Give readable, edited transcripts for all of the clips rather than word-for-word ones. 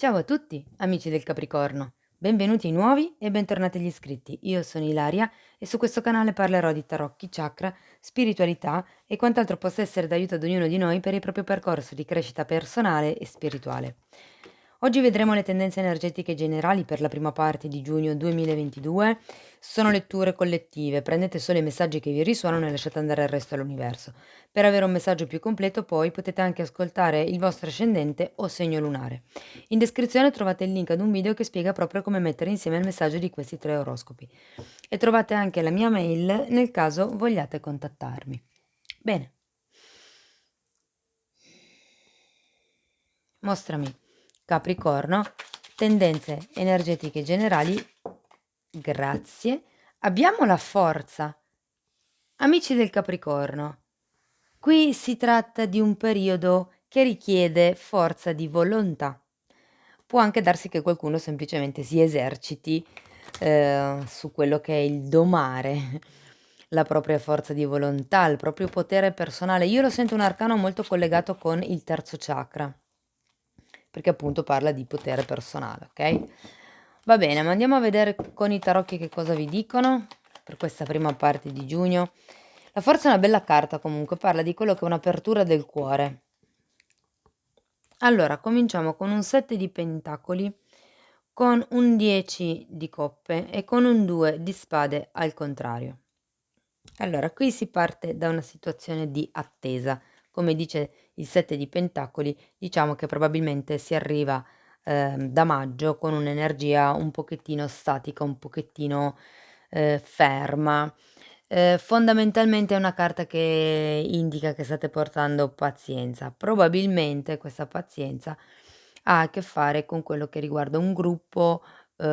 Ciao a tutti, amici del Capricorno. Benvenuti ai nuovi e bentornati agli iscritti. Io sono Ilaria e su questo canale parlerò di tarocchi, chakra, spiritualità e quant'altro possa essere d'aiuto ad ognuno di noi per il proprio percorso di crescita personale e spirituale. Oggi vedremo le tendenze energetiche generali per la prima parte di giugno 2022. Sono letture collettive, prendete solo i messaggi che vi risuonano e lasciate andare il resto all'universo. Per avere un messaggio più completo poi potete anche ascoltare il vostro ascendente o segno lunare. In descrizione trovate il link ad un video che spiega proprio come mettere insieme il messaggio di questi tre oroscopi e trovate anche la mia mail nel caso vogliate contattarmi. Bene, mostrami Capricorno, tendenze energetiche generali, grazie. Abbiamo la forza. Amici del Capricorno, qui si tratta di un periodo che richiede forza di volontà. Può anche darsi che qualcuno semplicemente si eserciti, su quello che è il domare la propria forza di volontà, il proprio potere personale. Io lo sento un arcano molto collegato con il terzo chakra, perché appunto parla di potere personale, ok? Va bene, ma andiamo a vedere con i tarocchi che cosa vi dicono per questa prima parte di giugno. La forza è una bella carta comunque, parla di quello che è un'apertura del cuore. Allora, cominciamo con un 7 di pentacoli, con un 10 di coppe e con un 2 di spade al contrario. Allora, qui si parte da una situazione di attesa. Come dice il 7 di pentacoli, diciamo che probabilmente si arriva da maggio con un'energia un pochettino statica, un pochettino ferma. Fondamentalmente è una carta che indica che state portando pazienza. Probabilmente questa pazienza ha a che fare con quello che riguarda un gruppo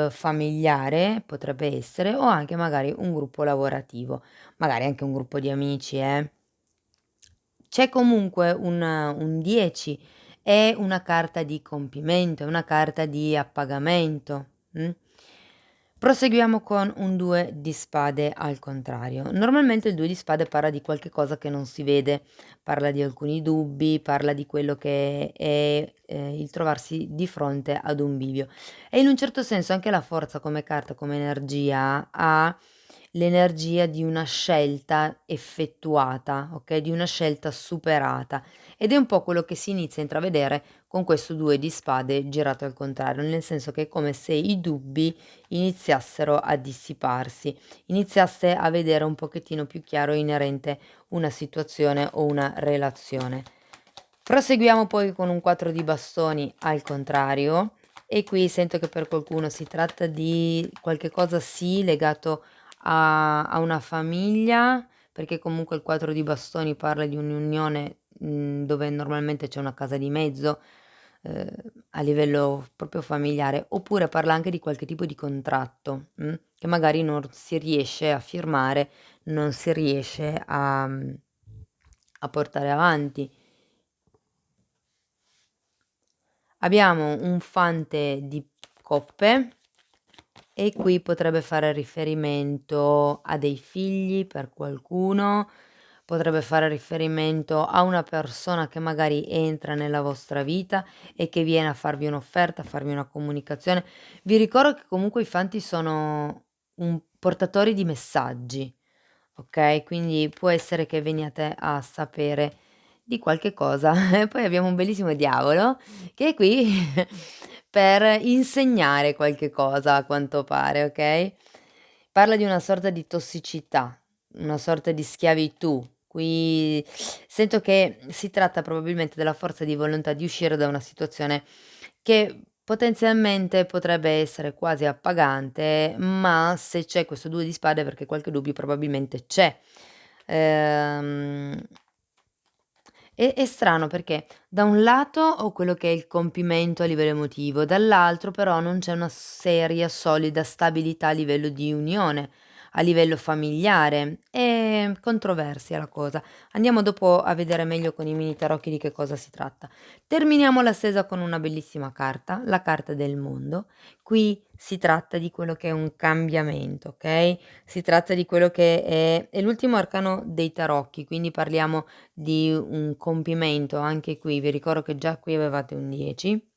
familiare, potrebbe essere, o anche magari un gruppo lavorativo, magari anche un gruppo di amici, eh. C'è comunque un 10, è una carta di compimento, è una carta di appagamento, Proseguiamo con un 2 di spade al contrario. Normalmente il 2 di spade parla di qualche cosa che non si vede, parla di alcuni dubbi, parla di quello che è, il trovarsi di fronte ad un bivio. E in un certo senso anche la forza come carta, come energia, ha l'energia di una scelta effettuata, okay, di una scelta superata, ed è un po' quello che si inizia a intravedere con questo 2 di spade girato al contrario, nel senso che è come se i dubbi iniziassero a dissiparsi, iniziasse a vedere un pochettino più chiaro inerente una situazione o una relazione. Proseguiamo poi con un 4 di bastoni al contrario e qui sento che per qualcuno si tratta di qualche cosa sì legato a una famiglia, perché comunque il 4 di bastoni parla di un'unione, dove normalmente c'è una casa di mezzo, ehm, a livello proprio familiare, oppure parla anche di qualche tipo di contratto, che magari non si riesce a firmare, non si riesce a portare avanti. Abbiamo un fante di coppe e qui potrebbe fare riferimento a dei figli per qualcuno, potrebbe fare riferimento a una persona che magari entra nella vostra vita e che viene a farvi un'offerta, a farvi una comunicazione. Vi ricordo che comunque i fanti sono un portatori di messaggi, okay, quindi può essere che veniate a sapere di qualche cosa. E poi abbiamo un bellissimo diavolo che è qui per insegnare qualche cosa a quanto pare, okay, parla di una sorta di tossicità, una sorta di schiavitù. Qui sento che si tratta probabilmente della forza di volontà di uscire da una situazione che potenzialmente potrebbe essere quasi appagante, ma se c'è questo 2 di spade è perché qualche dubbio probabilmente c'è. Ehm è strano perché da un lato ho quello che è il compimento a livello emotivo, dall'altro però non c'è una seria, solida stabilità a livello di unione, a livello familiare. È controversia la cosa. Andiamo dopo a vedere meglio con i mini tarocchi di che cosa si tratta. Terminiamo la stesa con una bellissima carta, la carta del mondo. Qui si tratta di quello che è un cambiamento, ok? Si tratta di quello che è l'ultimo arcano dei tarocchi, quindi parliamo di un compimento anche qui, vi ricordo che già qui avevate un 10.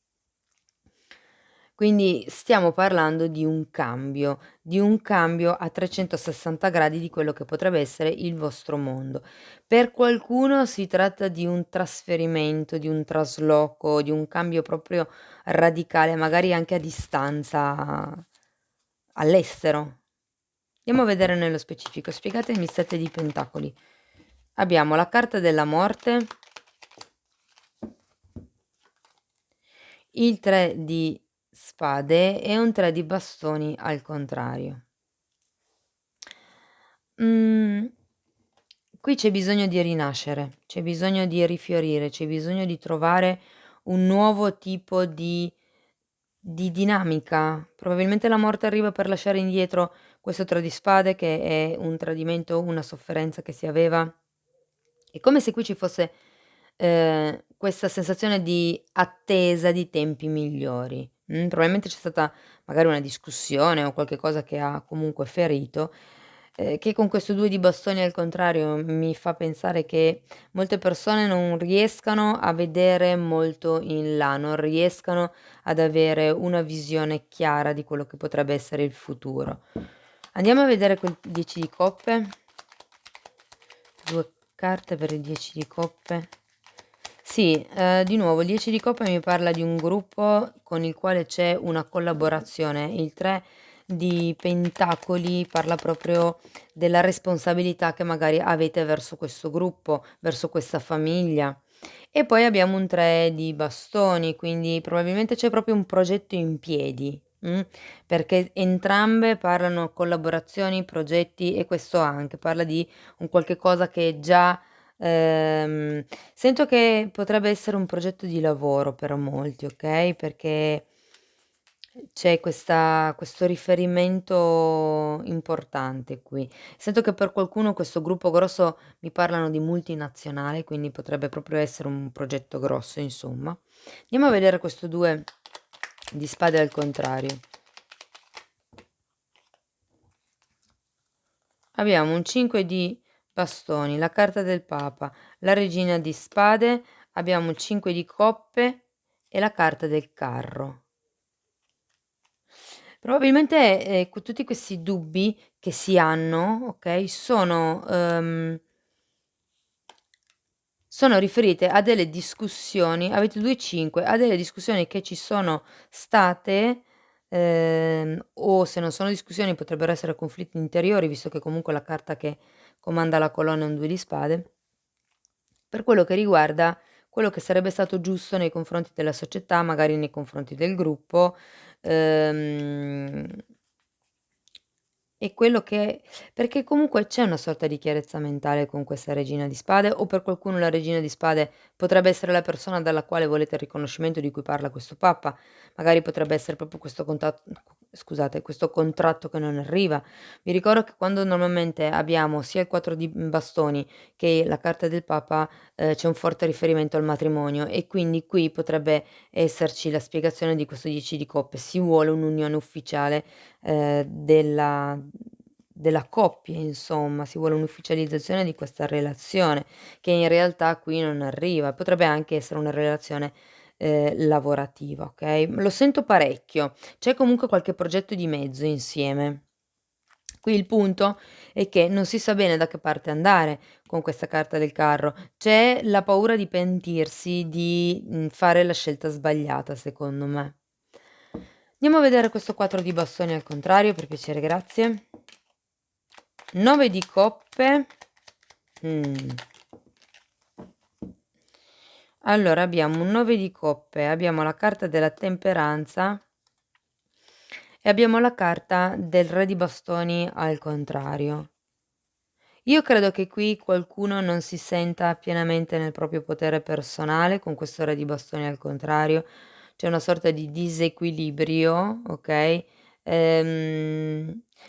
Quindi stiamo parlando di un cambio a 360 gradi di quello che potrebbe essere il vostro mondo. Per qualcuno si tratta di un trasferimento, di un trasloco, di un cambio proprio radicale, magari anche a distanza, all'estero. Andiamo a vedere nello specifico. Spiegatemi il 7 di pentacoli. Abbiamo la carta della morte, il 3 di spade e un 3 di bastoni al contrario. Qui c'è bisogno di rinascere, c'è bisogno di rifiorire, c'è bisogno di trovare un nuovo tipo di dinamica. Probabilmente la morte arriva per lasciare indietro questo 3 di spade che è un tradimento, una sofferenza che si aveva. È come se qui ci fosse, questa sensazione di attesa di tempi migliori. Probabilmente c'è stata magari una discussione o qualche cosa che ha comunque ferito, che con questo 2 di bastoni al contrario mi fa pensare che molte persone non riescano a vedere molto in là, non riescano ad avere una visione chiara di quello che potrebbe essere il futuro. Andiamo a vedere quel 10 di coppe. 2 carte per il 10 di coppe. Sì, di nuovo il 10 di coppe mi parla di un gruppo con il quale c'è una collaborazione. Il 3 di pentacoli parla proprio della responsabilità che magari avete verso questo gruppo, verso questa famiglia. E poi abbiamo un 3 di bastoni, quindi probabilmente c'è proprio un progetto in piedi, perché entrambe parlano collaborazioni, progetti e questo anche parla di un qualche cosa che già sento che potrebbe essere un progetto di lavoro per molti, okay, perché c'è questo riferimento importante qui. Sento che per qualcuno questo gruppo grosso mi parlano di multinazionale, quindi potrebbe proprio essere un progetto grosso, insomma. Andiamo a vedere questo 2 di spade al contrario. Abbiamo un 5 di bastoni, la carta del Papa, la regina di spade, abbiamo il 5 di coppe e la carta del carro. Probabilmente, tutti questi dubbi che si hanno, okay, sono riferite a delle discussioni avete 2 e 5, a delle discussioni che ci sono state, o se non sono discussioni potrebbero essere conflitti interiori, visto che comunque la carta che comanda la colonna è un 2 di spade, per quello che riguarda quello che sarebbe stato giusto nei confronti della società, magari nei confronti del gruppo, ehm e quello che perché comunque c'è una sorta di chiarezza mentale con questa regina di spade, o per qualcuno la regina di spade potrebbe essere la persona dalla quale volete il riconoscimento di cui parla questo papa, magari potrebbe essere proprio questo questo contratto che non arriva. Vi ricordo che quando normalmente abbiamo sia il 4 di, bastoni che la carta del papa, c'è un forte riferimento al matrimonio e quindi qui potrebbe esserci la spiegazione di questo 10 di coppe. Si vuole un'unione ufficiale della coppia insomma, si vuole un'ufficializzazione di questa relazione, che in realtà qui non arriva. Potrebbe anche essere una relazione, lavorativa, okay, lo sento parecchio. C'è comunque qualche progetto di mezzo insieme. Qui il punto è che non si sa bene da che parte andare con questa carta del carro. C'è la paura di pentirsi di, fare la scelta sbagliata secondo me. Andiamo a vedere questo 4 di bastoni al contrario, per piacere, grazie. 9 di coppe. Mh. Allora abbiamo un 9 di coppe, abbiamo la carta della temperanza e abbiamo la carta del re di bastoni al contrario. Io credo che qui qualcuno non si senta pienamente nel proprio potere personale con questo re di bastoni al contrario. C'è una sorta di disequilibrio, okay,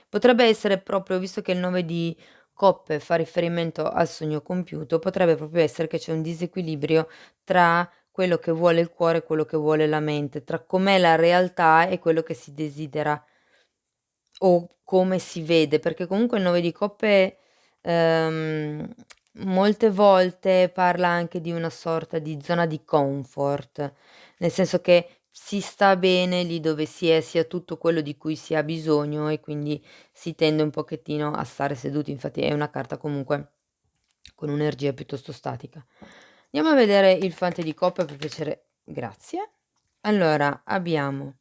potrebbe essere proprio visto che il 9 di coppe fa riferimento al sogno compiuto, potrebbe proprio essere che c'è un disequilibrio tra quello che vuole il cuore e quello che vuole la mente, tra com'è la realtà e quello che si desidera o come si vede, perché comunque il 9 di coppe, ehm, molte volte parla anche di una sorta di zona di comfort, nel senso che si sta bene lì dove si ha tutto quello di cui si ha bisogno e quindi si tende un pochettino a stare seduti. Infatti è una carta comunque con un'energia piuttosto statica. Andiamo a vedere il fante di coppe per piacere, grazie. Allora abbiamo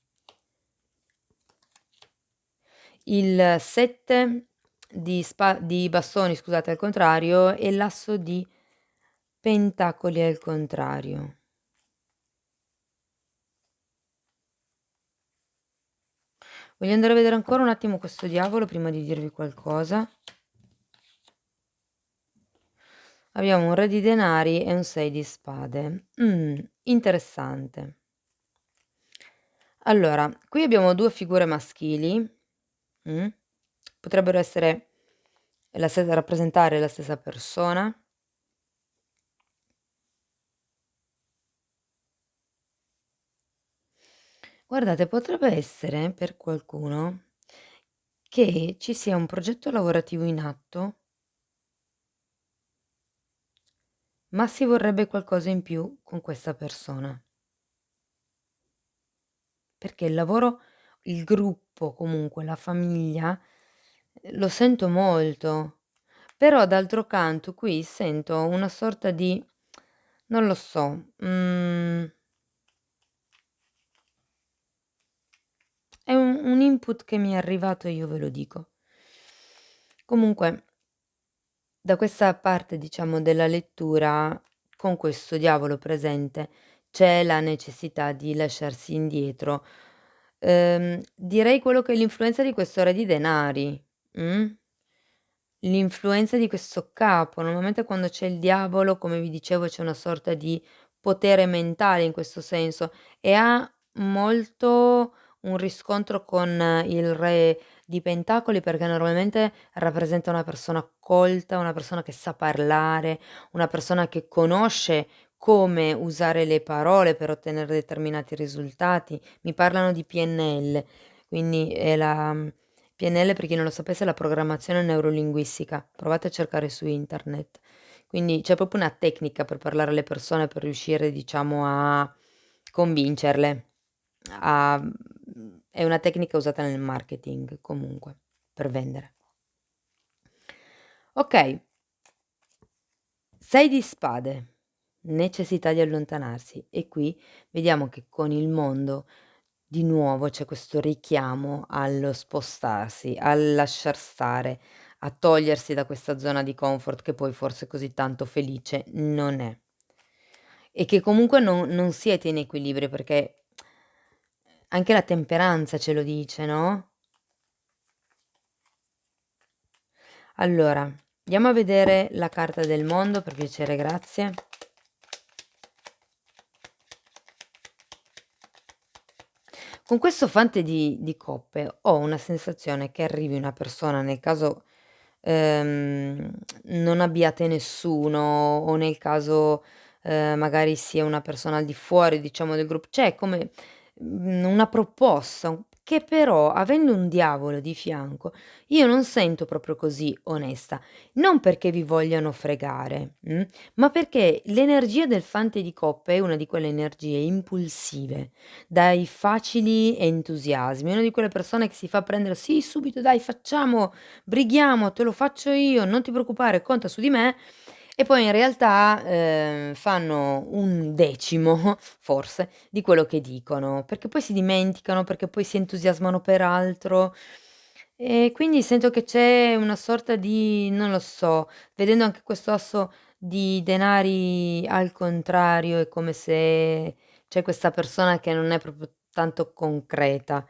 il 7 di bastoni, scusate, al contrario, e l'asso di pentacoli al contrario. Voglio andare a vedere ancora un attimo questo diavolo prima di dirvi qualcosa. Abbiamo un re di denari e un 6 di spade. Interessante. Allora, qui abbiamo 2 figure maschili, mh, potrebbero essere rappresentare la stessa persona. Guardate, potrebbe essere per qualcuno che ci sia un progetto lavorativo in atto, ma si vorrebbe qualcosa in più con questa persona. Perché il lavoro, il gruppo, comunque la famiglia, lo sento molto. Però d'altro canto qui sento una sorta di non lo so, è un input che mi è arrivato e io ve lo dico. Comunque, da questa parte, diciamo, della lettura, con questo diavolo presente, c'è la necessità di lasciarsi indietro. Direi quello che è l'influenza di questo re di denari, mh? L'influenza di questo capo. Normalmente quando c'è il diavolo, come vi dicevo, c'è una sorta di potere mentale in questo senso e ha molto un riscontro con il re di pentacoli, perché normalmente rappresenta una persona colta, una persona che sa parlare, una persona che conosce come usare le parole per ottenere determinati risultati. Mi parlano di PNL, quindi è PNL, per chi non lo sapesse, è la programmazione neurolinguistica. Provate a cercare su internet. Quindi c'è proprio una tecnica per parlare alle persone, per riuscire, diciamo, a convincerle. È una tecnica usata nel marketing comunque, per vendere. Okay, 6 di spade, necessità di allontanarsi e qui vediamo che con il mondo di nuovo c'è questo richiamo allo spostarsi, al lasciar stare, a togliersi da questa zona di comfort che poi forse così tanto felice non è. E che comunque non siete in equilibrio perché anche la temperanza ce lo dice, no? Allora, andiamo a vedere la carta del mondo, per piacere, grazie. Con questo fante di coppe ho una sensazione che arrivi una persona, nel caso, non abbiate nessuno o nel caso, magari sia una persona al di fuori, diciamo, del c'è come, una proposta, che però avendo un diavolo di fianco, io non sento proprio così onesta. Non perché vi vogliano fregare, ma perché l'energia del fante di coppe è una di quelle energie impulsive, dai facili entusiasmi, è una di quelle persone che si fa prendere: "Sì, subito dai facciamo, brighiamo, te lo faccio io, non ti preoccupare, conta su di me", e poi in realtà, fanno un decimo forse di quello che dicono, perché poi si dimenticano, perché poi si entusiasmano per altro. E quindi sento che c'è una sorta di non lo so, vedendo anche questo asso di denari al contrario, è come se c'è questa persona che non è proprio tanto concreta.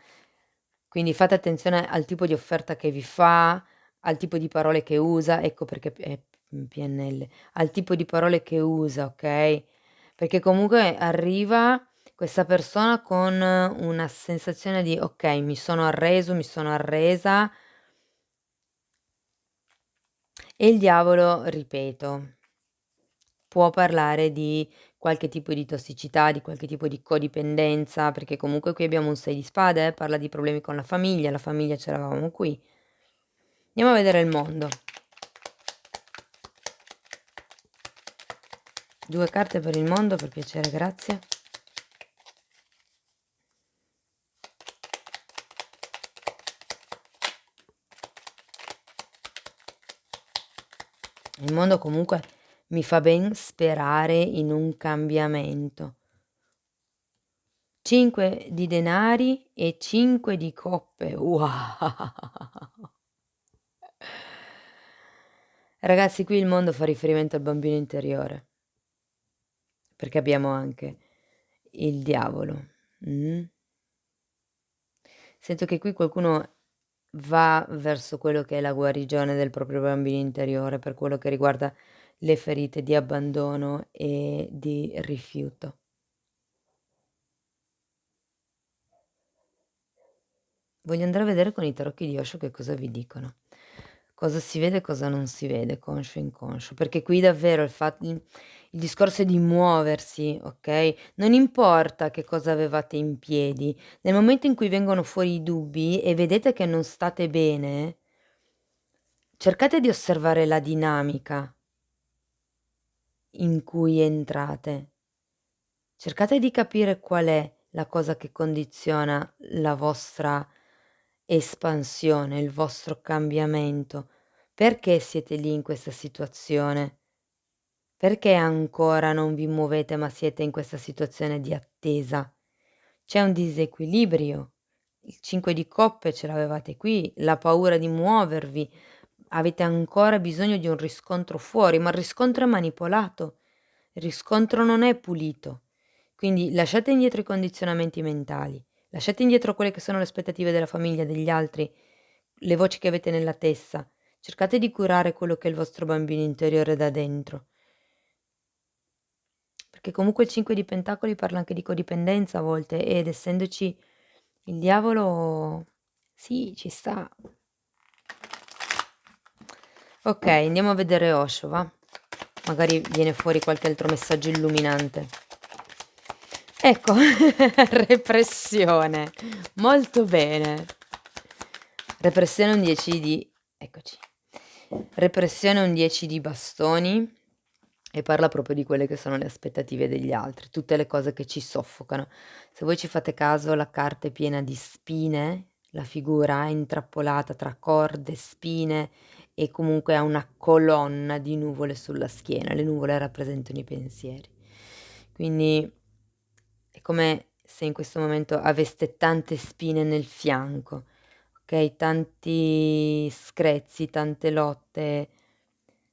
Quindi fate attenzione al tipo di offerta che vi fa, al tipo di parole che usa, ecco perché PNL, al tipo di parole che usa, okay, perché comunque arriva questa persona con una sensazione di: "Okay, mi sono arreso, mi sono arresa". E il diavolo, ripeto, può parlare di qualche tipo di tossicità, di qualche tipo di codipendenza, perché comunque qui abbiamo un 6 di spade, parla di problemi con la famiglia ce l'avevamo qui. Andiamo a vedere il mondo. 2 carte per il mondo, per piacere, grazie. Il mondo comunque mi fa ben sperare in un cambiamento. 5 di denari e 5 di coppe. Wow! Ragazzi, qui il mondo fa riferimento al bambino interiore, perché abbiamo anche il diavolo. Sento che qui qualcuno va verso quello che è la guarigione del proprio bambino interiore, per quello che riguarda le ferite di abbandono e di rifiuto. Voglio andare a vedere con i tarocchi di Osho che cosa vi dicono. Cosa si vede e cosa non si vede, conscio e inconscio, perché qui davvero il discorso è di muoversi, okay, non importa che cosa avevate in piedi, nel momento in cui vengono fuori i dubbi e vedete che non state bene, cercate di osservare la dinamica in cui entrate. Cercate di capire qual è la cosa che condiziona la vostra espansione, il vostro cambiamento. Perché siete lì in questa situazione? Perché ancora non vi muovete, ma siete in questa situazione di attesa? C'è un disequilibrio. Il 5 di coppe ce l'avevate qui, la paura di muovervi, avete ancora bisogno di un riscontro fuori, ma il riscontro è manipolato, il riscontro non è pulito. Quindi lasciate indietro i condizionamenti mentali, lasciate indietro quelle che sono le aspettative della famiglia, degli altri, le voci che avete nella testa. Cercate di curare quello che è il vostro bambino interiore da dentro. Perché comunque il 5 di pentacoli parla anche di codipendenza a volte ed essendoci il diavolo sì, ci sta. Okay, andiamo a vedere Osho, va? Magari viene fuori qualche altro messaggio illuminante. Ecco, repressione. Molto bene. Repressione un 10 di eccoci. Repressione un 10 di bastoni e parla proprio di quelle che sono le aspettative degli altri, tutte le cose che ci soffocano. Se voi ci fate caso, la carta è piena di spine, la figura è intrappolata tra corde, spine e comunque ha una colonna di nuvole sulla schiena. Le nuvole rappresentano i pensieri. Quindi è come se in questo momento aveste tante spine nel fianco, okay, tanti screzi, tante lotte,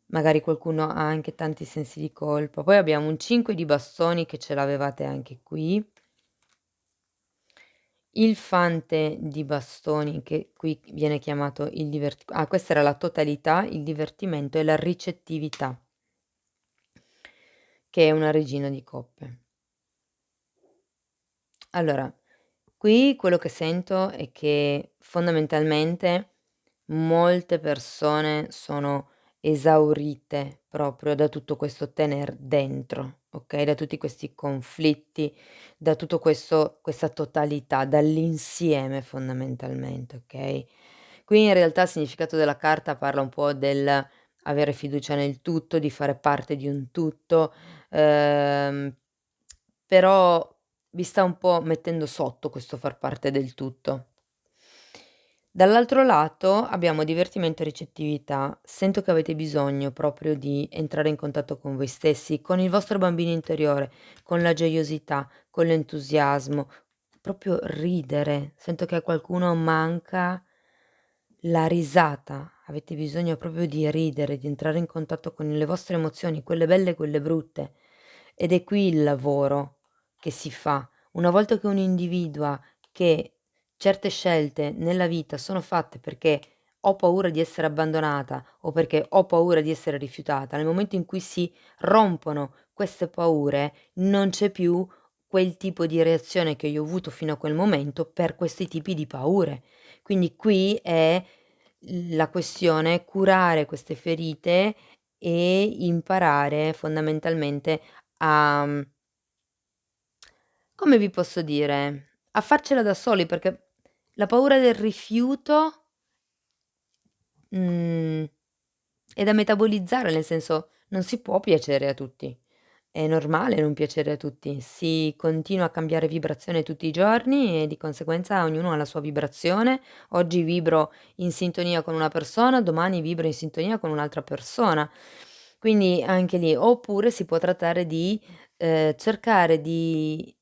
magari qualcuno ha anche tanti sensi di colpa. Poi abbiamo un 5 di bastoni che ce l'avevate anche qui. Il fante di bastoni che qui viene chiamato il questa era la totalità, il divertimento e la ricettività, che è una regina di coppe. Allora, qui quello che sento è che fondamentalmente molte persone sono esaurite proprio da tutto questo tener dentro, okay, da tutti questi conflitti, da tutto questa totalità, dall'insieme fondamentalmente, okay? Qui in realtà il significato della carta parla un po' del avere fiducia nel tutto, di fare parte di un tutto, ehm, però vi sta un po' mettendo sotto questo far parte del tutto. Dall'altro lato abbiamo divertimento e ricettività. Sento che avete bisogno proprio di entrare in contatto con voi stessi, con il vostro bambino interiore, con la gioiosità, con l'entusiasmo, proprio ridere. Sento che a qualcuno manca la risata. Avete bisogno proprio di ridere, di entrare in contatto con le vostre emozioni, quelle belle e quelle brutte. Ed è qui il lavoro che si fa. Una volta che uno individua che certe scelte nella vita sono fatte perché ho paura di essere abbandonata o perché ho paura di essere rifiutata, nel momento in cui si rompono queste paure, non c'è più quel tipo di reazione che io ho avuto fino a quel momento per questi tipi di paure. Quindi qui è la questione curare queste ferite e imparare fondamentalmente a come vi posso dire, a farcela da soli, perché la paura del rifiuto, mhmm, è da metabolizzare, nel senso, non si può piacere a tutti. È normale non piacere a tutti. Si continua a cambiare vibrazione tutti i giorni e di conseguenza ognuno ha la sua vibrazione. Oggi vibro in sintonia con una persona, domani vibro in sintonia con un'altra persona. Quindi anche lì oppure si può trattare di, cercare di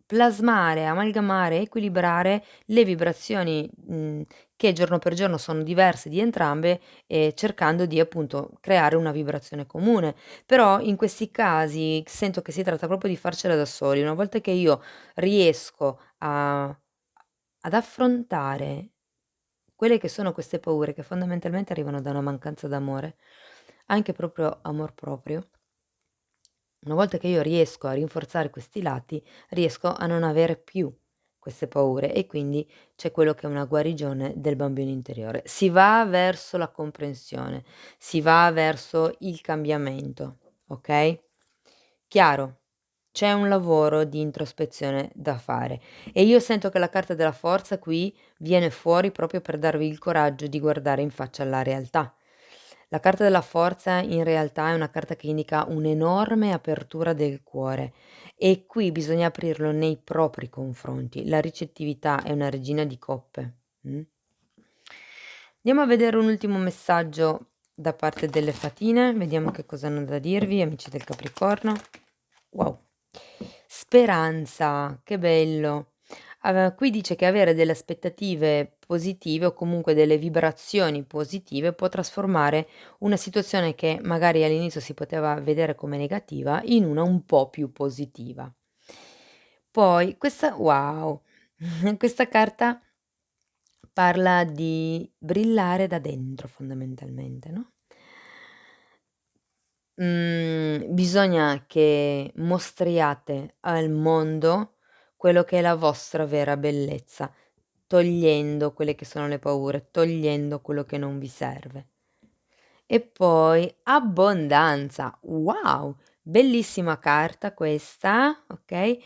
plasmare, amalgamare, equilibrare le vibrazioni, che giorno per giorno sono diverse di entrambe, cercando di appunto creare una vibrazione comune. Però in questi casi sento che si tratta proprio di farcela da soli. Una volta che io riesco ad affrontare quelle che sono queste paure, che fondamentalmente arrivano da una mancanza d'amore, anche proprio amor proprio, una volta che io riesco a rinforzare questi lati, riesco a non avere più queste paure e quindi c'è quello che è una guarigione del bambino interiore. Si va verso la comprensione, si va verso il cambiamento, okay? Chiaro, c'è un lavoro di introspezione da fare e io sento che la carta della forza qui viene fuori proprio per darvi il coraggio di guardare in faccia alla realtà. La carta della forza in realtà è una carta che indica un'enorme apertura del cuore e qui bisogna aprirlo nei propri confronti. La ricettività è una regina di coppe. Andiamo a vedere un ultimo messaggio da parte delle fatine, vediamo che cosa hanno da dirvi, amici del Capricorno. Wow. Speranza, che bello. Qui dice che avere delle aspettative positive o comunque delle vibrazioni positive può trasformare una situazione che magari all'inizio si poteva vedere come negativa in una un po' più positiva. Poi questa wow, questa carta parla di brillare da dentro fondamentalmente, no? Bisogna che mostriate al mondo quello che è la vostra vera bellezza, togliendo quelle che sono le paure, togliendo quello che non vi serve. E poi abbondanza. Wow! Bellissima carta questa, okay,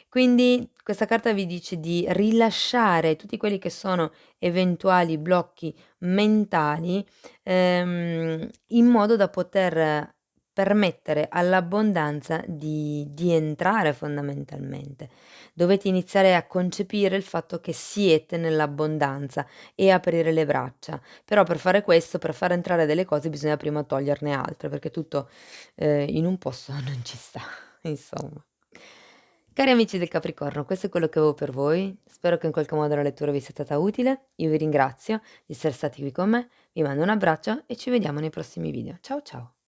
quindi questa carta vi dice di rilasciare tutti quelli che sono eventuali blocchi mentali, in modo da poter permettere all'abbondanza di entrare fondamentalmente. Dovete iniziare a concepire il fatto che siete nell'abbondanza e aprire le braccia. Però per fare questo, per far entrare delle cose bisogna prima toglierne altre, perché tutto, in un posto non ci sta, insomma. Cari amici del Capricorno, questo è quello che avevo per voi. Spero che in qualche modo la lettura vi sia stata utile. Io vi ringrazio di essere stati qui con me, vi mando un abbraccio e ci vediamo nei prossimi video. Ciao ciao.